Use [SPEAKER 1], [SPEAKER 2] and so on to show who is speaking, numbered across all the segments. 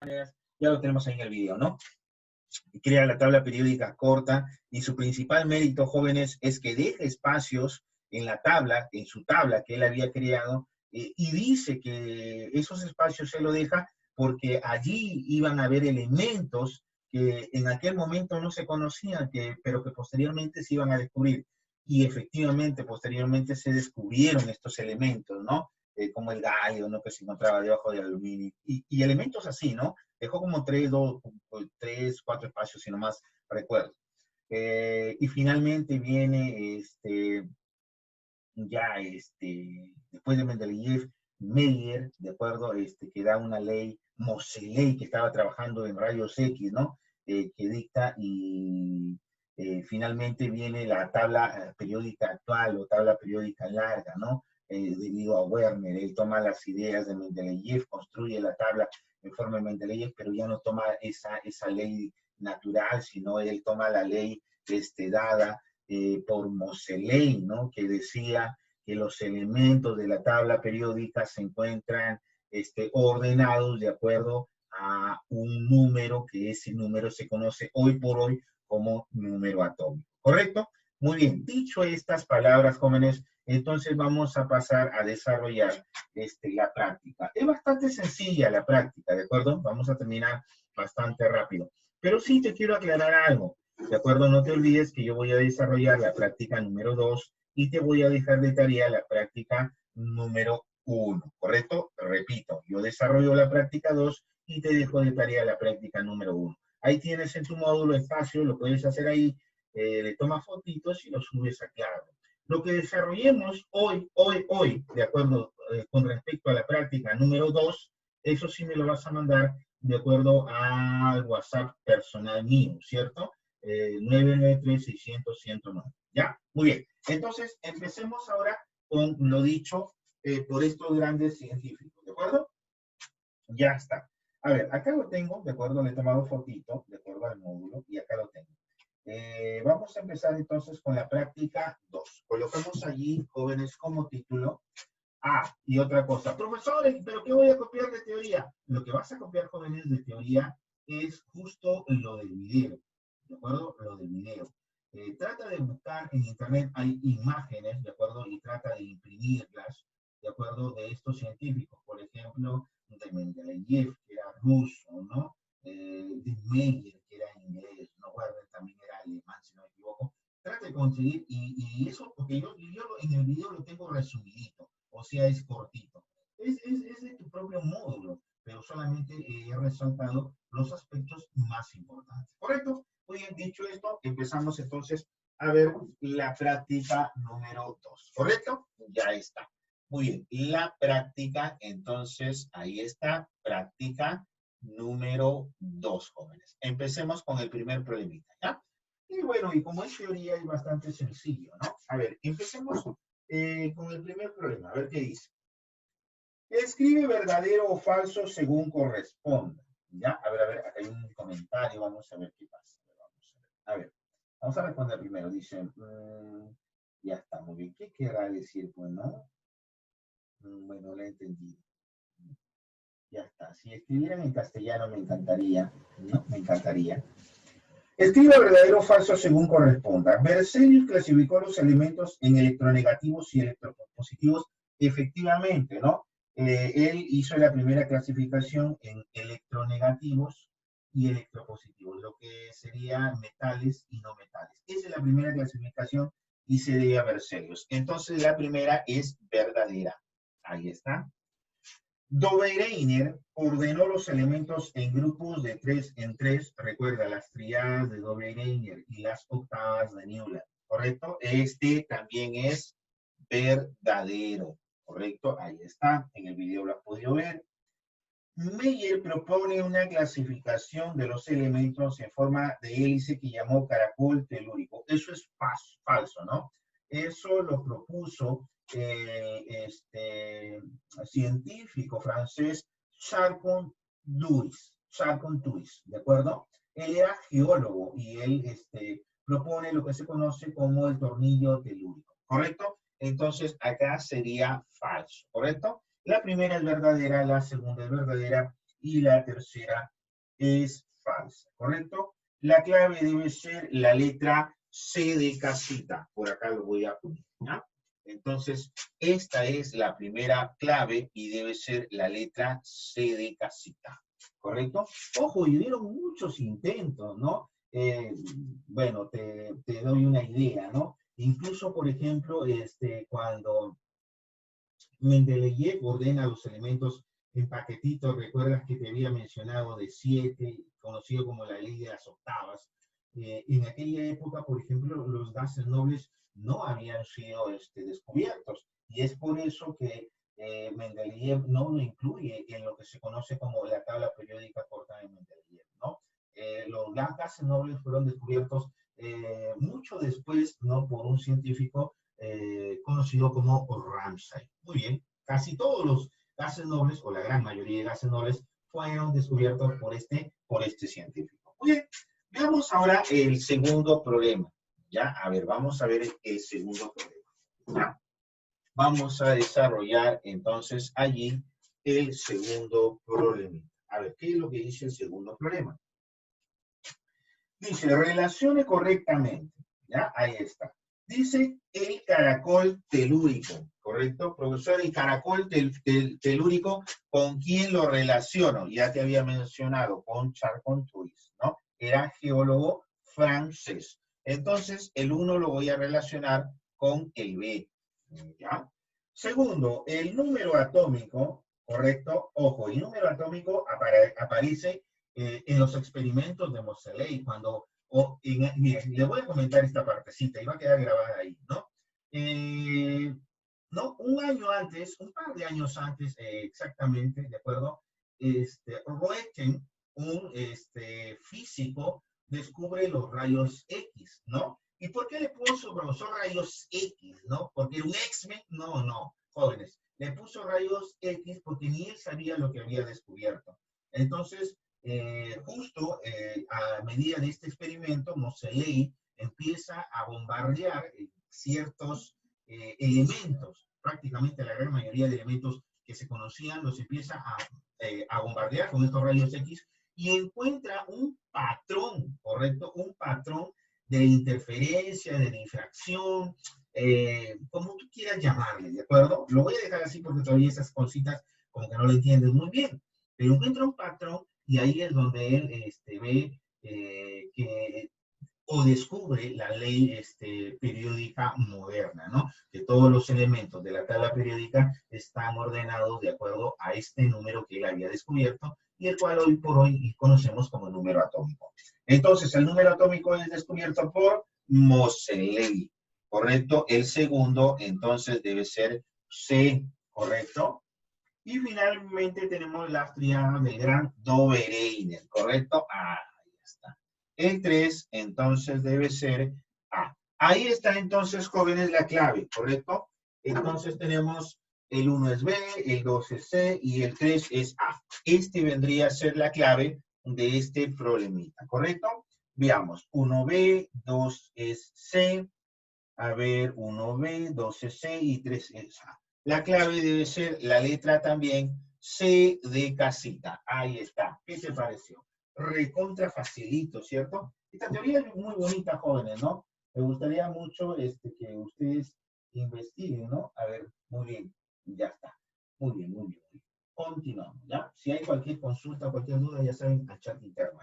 [SPEAKER 1] Ya lo tenemos ahí en el video, ¿no? Crea la tabla periódica corta y su principal mérito, jóvenes, es que deja espacios en la tabla, en su tabla que él había creado, y dice que esos espacios se lo deja porque allí iban a haber elementos que en aquel momento no se conocían, pero que posteriormente se iban a descubrir. Y efectivamente, posteriormente se descubrieron estos elementos, ¿no? Como el galio, ¿no? Que se encontraba debajo del aluminio. Y elementos así, ¿no? Dejó como tres, cuatro espacios, si no más recuerdo. Y finalmente viene después de Mendeleev, Meyer, de acuerdo, que da una ley, Moseley, que estaba trabajando en rayos X, ¿no? Que dicta y finalmente viene la tabla periódica actual o tabla periódica larga, ¿no? Debido a Werner, él toma las ideas de Mendeleev, construye la tabla en forma de Mendeleev, pero ya no toma esa ley natural, sino él toma la ley dada por Moseley, ¿no? Que decía que los elementos de la tabla periódica se encuentran ordenados de acuerdo a un número, que ese número se conoce hoy por hoy como número atómico. ¿Correcto? Muy bien. Dicho estas palabras, jóvenes, entonces vamos a pasar a desarrollar la práctica. Es bastante sencilla la práctica, ¿de acuerdo? Vamos a terminar bastante rápido. Pero sí te quiero aclarar algo. ¿De acuerdo? No te olvides que yo voy a desarrollar la práctica número 2 y te voy a dejar de tarea la práctica número 1, ¿correcto? Repito, yo desarrollo la práctica 2 y te dejo de tarea la práctica número 1. Ahí tienes en tu módulo espacio, lo puedes hacer ahí, le tomas fotitos y lo subes a Claro. Lo que desarrollemos hoy, de acuerdo, con respecto a la práctica número 2, eso sí me lo vas a mandar de acuerdo al WhatsApp personal mío, ¿cierto? 993-600-109. ¿Ya? Muy bien. Entonces, empecemos ahora con lo dicho por estos grandes científicos, ¿de acuerdo? Ya está. A ver, acá lo tengo, ¿de acuerdo? Le he tomado fotito, de acuerdo al módulo, y acá lo tengo. Vamos a empezar entonces con la práctica 2. Colocamos allí, jóvenes, como título. Y otra cosa. Profesores, ¿pero qué voy a copiar de teoría? Lo que vas a copiar, jóvenes, de teoría es justo lo del video. ¿De acuerdo? Lo del video. Trata de buscar en internet, hay imágenes, ¿de acuerdo? Y trata de imprimirlas, ¿de acuerdo? De estos científicos, por ejemplo, de Mendeleev, que era ruso, ¿no? De Meyer, que era inglés, ¿no? Werner también era alemán, si no me equivoco. Trata de conseguir, y eso, porque yo en el video lo tengo resumidito, o sea, es cortito. Es de tu propio módulo, pero solamente he resaltado los aspectos más importantes. ¿Correcto? Muy bien, dicho esto, empezamos entonces a ver la práctica número 2. ¿Correcto? Ya está. Muy bien, la práctica, entonces, ahí está, práctica número 2, jóvenes. Empecemos con el primer problemita, ¿ya? Y bueno, y como es teoría, es bastante sencillo, ¿no? A ver, empecemos con el primer problema, a ver qué dice. Escribe verdadero o falso según corresponda. ¿Ya? A ver, acá hay un comentario, vamos a ver qué pasa. Vamos a responder primero. Dice, ya está, muy bien. ¿Qué querrá decir? Bueno, bueno, lo he entendido. Ya está. Si escribieran en castellano me encantaría, ¿no? Me encantaría. Escribe verdadero o falso según corresponda. Berzelius clasificó los elementos en electronegativos y electropositivos efectivamente, ¿no? Él hizo la primera clasificación en electronegativos y electropositivos, lo que sería metales y no metales. Esa es la primera clasificación y se debe a Berzelius. Entonces la primera es verdadera. Ahí está. Dovreiner ordenó los elementos en grupos de 3 en 3, recuerda las triadas de Dovreiner y las octavas de Newland, ¿correcto? Este también es verdadero, ¿correcto? Ahí está, en el video lo has podido ver. Meyer propone una clasificación de los elementos en forma de hélice que llamó caracol telúrico. Eso es falso, ¿no? Eso lo propuso científico francés Charcot-Duris, ¿de acuerdo? Él era geólogo y él propone lo que se conoce como el tornillo telúrico, ¿correcto? Entonces acá sería falso, ¿correcto? La primera es verdadera, la segunda es verdadera y la tercera es falsa, ¿correcto? La clave debe ser la letra C de casita. Por acá lo voy a poner, ¿ya? Entonces, esta es la primera clave y debe ser la letra C de casita, ¿correcto? Ojo, y hubieron muchos intentos, ¿no? Bueno, te doy una idea, ¿no? Incluso, por ejemplo, cuando Mendeleev ordena los elementos en paquetitos, recuerdas que te había mencionado de 7, conocido como la ley de las octavas. En aquella época, por ejemplo, los gases nobles no habían sido descubiertos, y es por eso que Mendeleev no lo incluye en lo que se conoce como la tabla periódica corta de Mendeleev, ¿no? Los gases nobles fueron descubiertos mucho después, ¿no? Por un científico conocido como Ramsay. Muy bien, casi todos los gases nobles, o la gran mayoría de gases nobles, fueron descubiertos por este científico. Muy bien, veamos ahora el segundo problema. ¿Ya? A ver, vamos a ver el segundo problema. ¿Ya? Vamos a desarrollar entonces allí el segundo problema. A ver, ¿qué es lo que dice el segundo problema? Dice, relacione correctamente. ¿Ya? Ahí está. Dice el caracol telúrico, ¿correcto? Profesor, el caracol telúrico, ¿con quién lo relaciono? Ya te había mencionado, con Charpentier, ¿no? Era geólogo francés. Entonces, el 1 lo voy a relacionar con el B, ¿ya? Segundo, el número atómico, ¿correcto? Ojo, el número atómico aparece en los experimentos de Moseley, cuando, miren, le voy a comentar esta partecita, y va a quedar grabada ahí, ¿no? ¿No? Un año antes, un par de años antes, exactamente, ¿de acuerdo? Roentgen, un físico, descubre los rayos X, ¿no? ¿Y por qué le puso, profesor, rayos X, no? ¿Porque era un X-Men? No, no, jóvenes. Le puso rayos X porque ni él sabía lo que había descubierto. Entonces, justo a medida de este experimento, Moseley empieza a bombardear ciertos elementos, prácticamente la gran mayoría de elementos que se conocían, los empieza a bombardear con estos rayos X y encuentra un patrón, ¿correcto? Un patrón de interferencia, de difracción, como tú quieras llamarle, ¿de acuerdo? Lo voy a dejar así porque todavía esas cositas como que no lo entiendes muy bien, pero encuentra un patrón y ahí es donde él ve que o descubre la ley periódica moderna, ¿no? Que todos los elementos de la tabla periódica están ordenados de acuerdo a este número que él había descubierto y el cual hoy por hoy conocemos como número atómico. Entonces, el número atómico es descubierto por Moseley, ¿correcto? El segundo, entonces, debe ser C, ¿correcto? Y finalmente tenemos las triadas del gran Dobereiner, ¿correcto? Ahí está. El 3, entonces, debe ser A. Ahí está, entonces, jóvenes, la clave, ¿correcto? Entonces tenemos el 1 es B, el 2 es C y el 3 es A. Este vendría a ser la clave de este problemita, ¿correcto? Veamos, 1B, 2 es C, a ver, 1B, 2 es C y 3 es A. La clave debe ser la letra también C de casita. Ahí está. ¿Qué te pareció? Recontra facilito, ¿cierto? Esta teoría es muy bonita, jóvenes, ¿no? Me gustaría mucho que ustedes investiguen, ¿no? A ver, muy bien. Ya está. Muy bien, muy bien. Muy bien. Continuamos, ¿ya? Si hay cualquier consulta, cualquier duda, ya saben, al chat interno.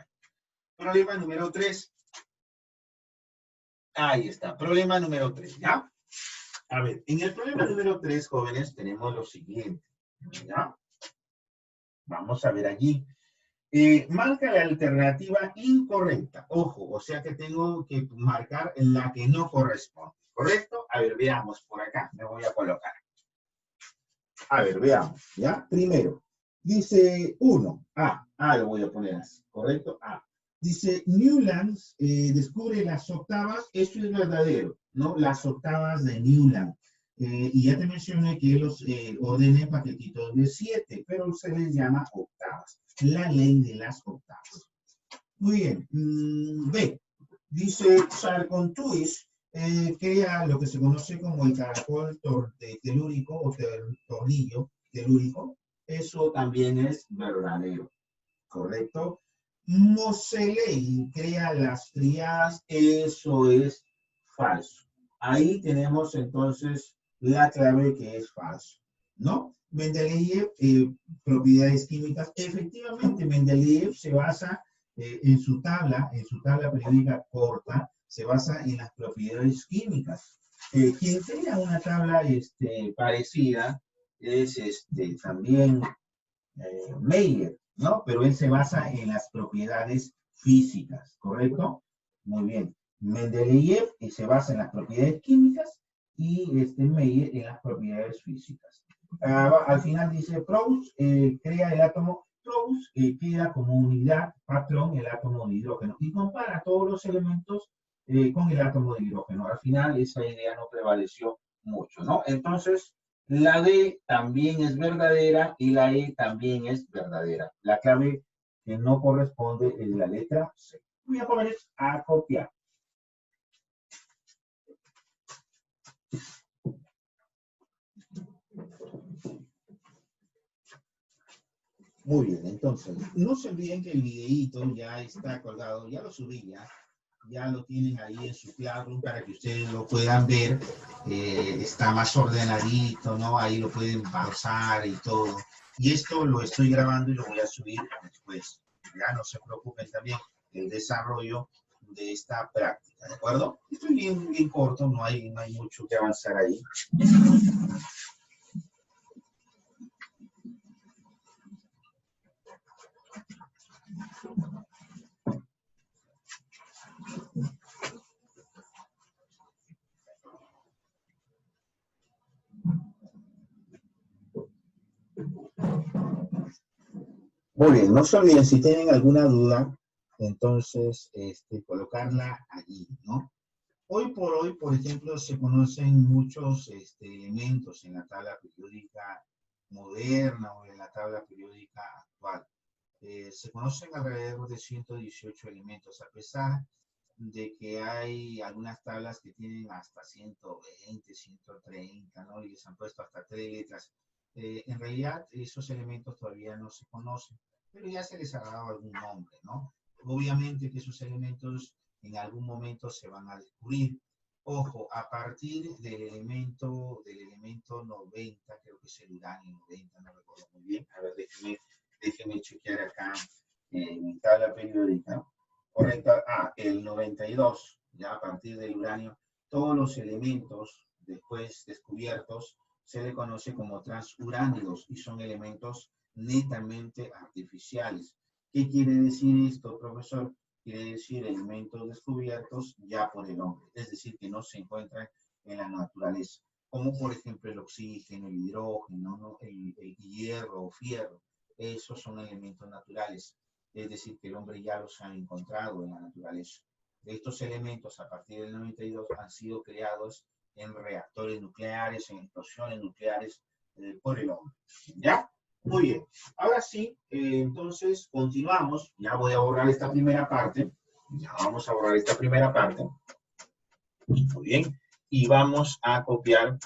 [SPEAKER 1] Problema número 3. Ahí está. Problema número 3, ¿ya? A ver, en el problema número 3, jóvenes, tenemos lo siguiente, ¿ya? Vamos a ver allí. Marca la alternativa incorrecta. Ojo, o sea que tengo que marcar la que no corresponde, ¿correcto? A ver, veamos por acá, me voy a colocar. A ver, veamos, ¿ya? Primero, dice 1, A lo voy a poner así, ¿correcto? A. Dice, Newland descubre las octavas, esto es verdadero, ¿no? Las octavas de Newland. Y ya te mencioné que los ordena paquetitos de 7, pero se les llama octavas. La ley de las octavas. Muy bien. B. Dice, Charpentier crea lo que se conoce como el caracol telúrico o tornillo telúrico. Eso también es verdadero. ¿correcto? Moseley crea las tríadas, eso es falso. Ahí tenemos entonces la clave que es falso, ¿no? Mendeleev, propiedades químicas, efectivamente Mendeleev se basa en su tabla periódica corta, se basa en las propiedades químicas. Quien crea una tabla parecida es también Meyer, ¿no? Pero él se basa en las propiedades físicas, ¿correcto? Muy bien. Mendeleev se basa en las propiedades químicas y Meyer en las propiedades físicas. Al final dice Proust crea el átomo, Proust queda como unidad, patrón, el átomo de hidrógeno y compara todos los elementos con el átomo de hidrógeno. Al final esa idea no prevaleció mucho, ¿no? Entonces, la D también es verdadera y la E también es verdadera. La clave que no corresponde es la letra C. Voy a poner a copiar. Muy bien, entonces, no se olviden que el videíto ya está colgado, ya lo subí, ya lo tienen ahí en su Classroom para que ustedes lo puedan ver. Está más ordenadito, ¿no? Ahí lo pueden pausar y todo. Y esto lo estoy grabando y lo voy a subir después. Ya no se preocupen también el desarrollo de esta práctica, ¿de acuerdo? Esto es bien corto, no hay mucho que avanzar ahí. Muy bien, no se olviden, si tienen alguna duda, entonces colocarla allí, ¿no? Hoy por hoy, por ejemplo, se conocen muchos elementos en la tabla periódica moderna o en la tabla periódica actual. Se conocen alrededor de 118 elementos, a pesar de que hay algunas tablas que tienen hasta 120, 130, ¿no? Y les han puesto hasta 3 letras. En realidad, esos elementos todavía no se conocen, pero ya se les ha dado algún nombre, ¿no? Obviamente que esos elementos en algún momento se van a descubrir. Ojo, a partir del elemento 90, creo que es el uranio 90, no recuerdo muy bien. A ver, déjenme chequear acá en mi tabla periódica. Correcto, el 92, ya a partir del uranio, todos los elementos después descubiertos se le conoce como transuránidos y son elementos netamente artificiales. ¿Qué quiere decir esto, profesor? Quiere decir elementos descubiertos ya por el hombre, es decir, que no se encuentran en la naturaleza, como por ejemplo el oxígeno, el hidrógeno, ¿no? el hierro o fierro, esos son elementos naturales, es decir, que el hombre ya los ha encontrado en la naturaleza. Estos elementos a partir del 92 han sido creados en reactores nucleares, en explosiones nucleares por el hombre. ¿Ya? Muy bien. Ahora sí, entonces continuamos. Ya voy a borrar esta primera parte. Ya vamos a borrar esta primera parte. Muy bien. Y vamos a copiar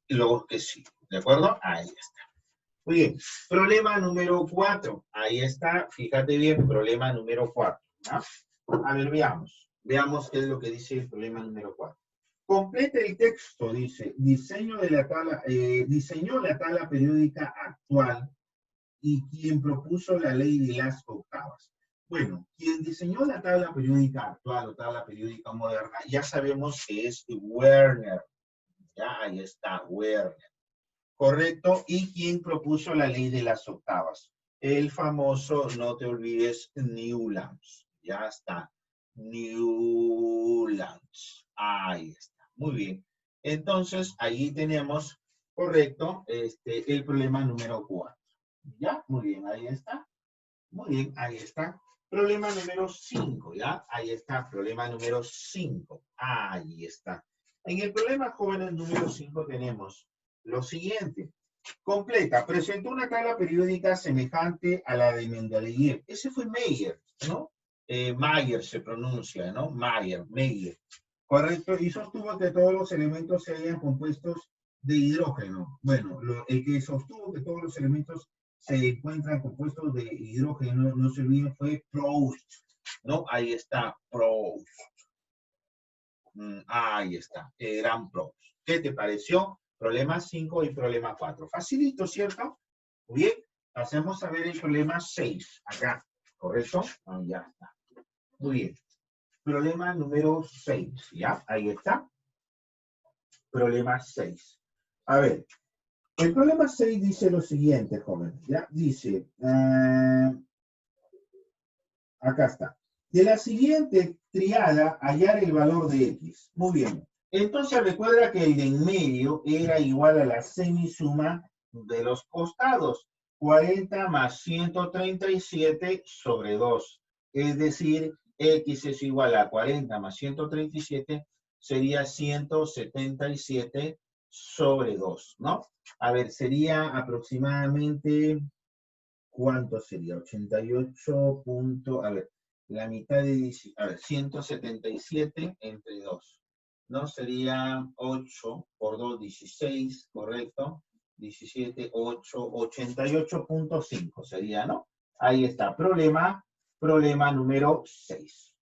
[SPEAKER 1] lo que sí. ¿De acuerdo? Ahí está. Muy bien. Problema número 4. Ahí está. Fíjate bien, problema número 4. ¿Ya? A ver, veamos. Veamos qué es lo que dice el problema número 4. Complete el texto, dice, diseñó la tabla periódica actual y quien propuso la ley de las octavas. Bueno, quien diseñó la tabla periódica actual o tabla periódica moderna, ya sabemos que es Werner. Ya, ahí está, Werner. Correcto. ¿Y quien propuso la ley de las octavas? El famoso, no te olvides, Newlands. Ya está. Newlands. Ahí está. Muy bien. Entonces, ahí tenemos, correcto, el problema número 4. ¿Ya? Muy bien, ahí está. Muy bien, ahí está. Problema número 5, ¿ya? Ahí está, problema número 5. Ahí está. En el problema, jóvenes, número 5 tenemos lo siguiente. Completa, presentó una tabla periódica semejante a la de Mendeleev. Ese fue Meyer, ¿no? Mayer se pronuncia, ¿no? Meyer. Correcto, y sostuvo que todos los elementos serían compuestos de hidrógeno. Bueno, el que sostuvo que todos los elementos se encuentran compuestos de hidrógeno, no se olviden, fue Proust, ¿no? Ahí está, Proust. Ahí está, eran Proust. ¿Qué te pareció? Problema 5 y problema 4. Facilito, ¿cierto? Muy bien, pasemos a ver el problema 6, acá, ¿correcto? Ya está. Muy bien. Problema número 6, ¿ya? Ahí está. Problema 6. A ver, el problema 6 dice lo siguiente, joven, ¿ya? Dice, acá está. De la siguiente triada, hallar el valor de X. Muy bien. Entonces recuerda que el de en medio era igual a la semisuma de los costados. 40 más 137 sobre 2. Es decir, X es igual a 40 más 137, sería 177 sobre 2, ¿no? A ver, sería aproximadamente, ¿cuánto sería? 88 punto, a ver, la mitad de, a ver, 177 entre 2, ¿no? Sería 8 por 2, 16, ¿correcto? 17, 8, 88.5 sería, ¿no? Ahí está, problema número 6.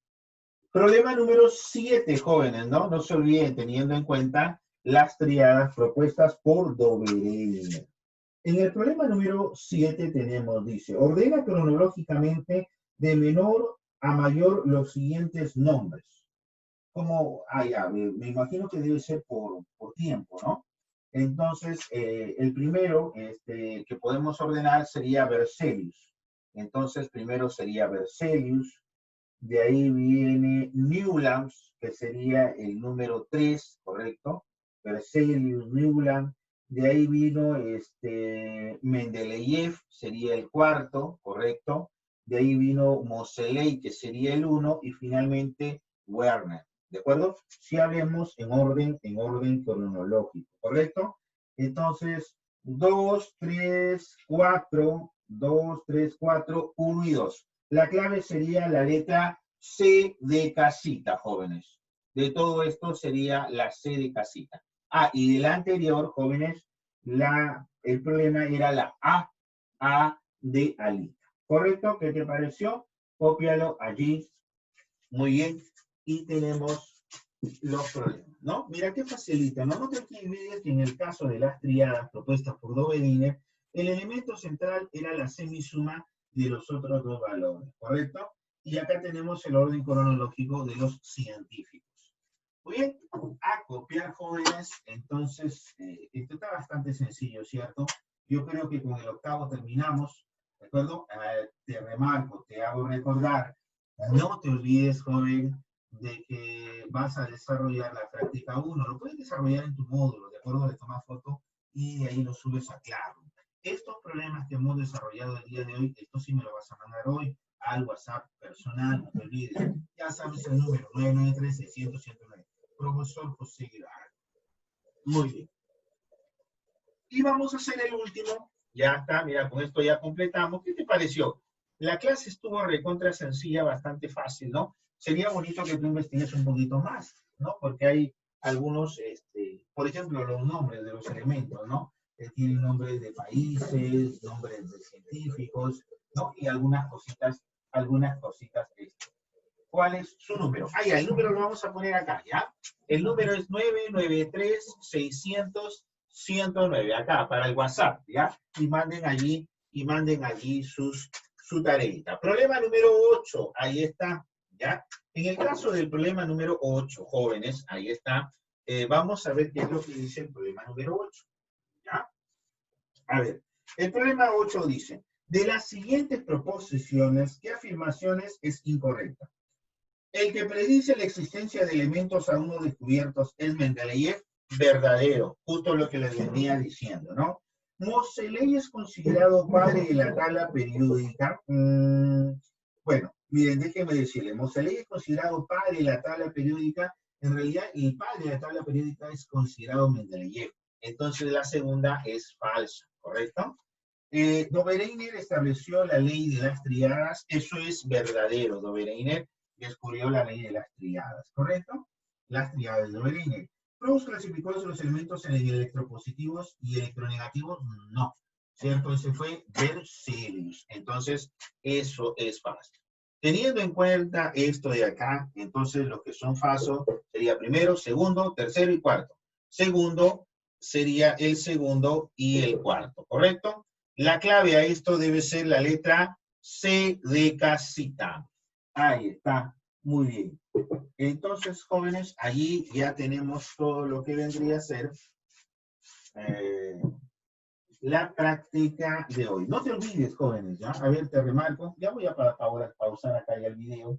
[SPEAKER 1] Problema número 7, jóvenes, ¿no? No se olviden, teniendo en cuenta las triadas propuestas por Dobereiner. En el problema número 7 tenemos, dice, ordena cronológicamente de menor a mayor los siguientes nombres. Como, ya, me imagino que debe ser por tiempo, ¿no? Entonces, el primero que podemos ordenar sería Berzelius. Entonces, primero sería Berzelius. De ahí viene Newlands, que sería el número 3, ¿correcto? Berzelius, Newlands. De ahí vino Mendeleev, sería el cuarto, ¿correcto? De ahí vino Moseley, que sería el 1, y finalmente Werner, ¿de acuerdo? Si hablemos en orden cronológico, ¿correcto? Entonces, 2, 3, 4, 2, 3, 4, 1 y 2. La clave sería la letra C de casita, jóvenes. De todo esto sería la C de casita. Y de la anterior, jóvenes, el problema era la A de alita. ¿Correcto? ¿Qué te pareció? Cópialo allí. Muy bien. Y tenemos los problemas, ¿no? Mira qué facilita, ¿no? No te olvides que en el caso de las triadas propuestas por Dobereiner, el elemento central era la semisuma de los otros dos valores, ¿correcto? Y acá tenemos el orden cronológico de los científicos. Muy bien, a copiar, jóvenes. Entonces, esto está bastante sencillo, ¿cierto? Yo creo que con el octavo terminamos, ¿de acuerdo? Te remarco, te hago recordar, no te olvides, joven, de que vas a desarrollar la práctica 1. Lo puedes desarrollar en tu módulo, ¿de acuerdo? Le tomas foto y de ahí lo subes a Classroom. Estos problemas que hemos desarrollado el día de hoy, esto sí me lo vas a mandar hoy al WhatsApp personal, no te olvides. Ya sabes el número, 993-600-109. Profesor José Guevara. Muy bien. Y vamos a hacer el último. Ya está, mira, con esto ya completamos. ¿Qué te pareció? La clase estuvo recontra sencilla, bastante fácil, ¿no? Sería bonito que tú investigues un poquito más, ¿no? Porque hay algunos, por ejemplo, los nombres de los elementos, ¿no? Tienen nombres de países, nombres de científicos, ¿no? Y algunas cositas. ¿Cuál es su número? Ya, el número lo vamos a poner acá, ¿ya? El número es 993-600-109, acá, para el WhatsApp, ¿ya? Y manden allí su tareita. Problema número 8, ahí está, ¿ya? En el caso del problema número 8, jóvenes, ahí está, vamos a ver qué es lo que dice el problema número 8, ¿ya? A ver, el problema 8 dice, de las siguientes proposiciones, ¿qué afirmaciones es incorrecta? El que predice la existencia de elementos aún no descubiertos es Mendeleev, verdadero, justo lo que les venía diciendo, ¿no? Moseley es considerado padre de la tabla periódica. Bueno, miren, déjenme decirle, Moseley es considerado padre de la tabla periódica. En realidad, el padre de la tabla periódica es considerado Mendeleev. Entonces, la segunda es falsa, ¿correcto? Dobereiner estableció la ley de las triadas. Eso es verdadero. Dobereiner descubrió la ley de las triadas, ¿correcto? Las triadas de Dobereiner. Proust clasificó los elementos en electropositivos y electronegativos, no. ¿cierto? Ese fue Berzelius. Entonces, eso es fácil. Teniendo en cuenta esto de acá, entonces los que son fasos sería primero, segundo, tercero y cuarto. Segundo sería el segundo y el cuarto, ¿correcto? La clave a esto debe ser la letra C de casita. Ahí está, muy bien. Entonces, jóvenes, allí ya tenemos todo lo que vendría a ser la práctica de hoy. No te olvides, jóvenes, ¿ya? A ver, te remarco. Ya voy a pausar acá ya el video.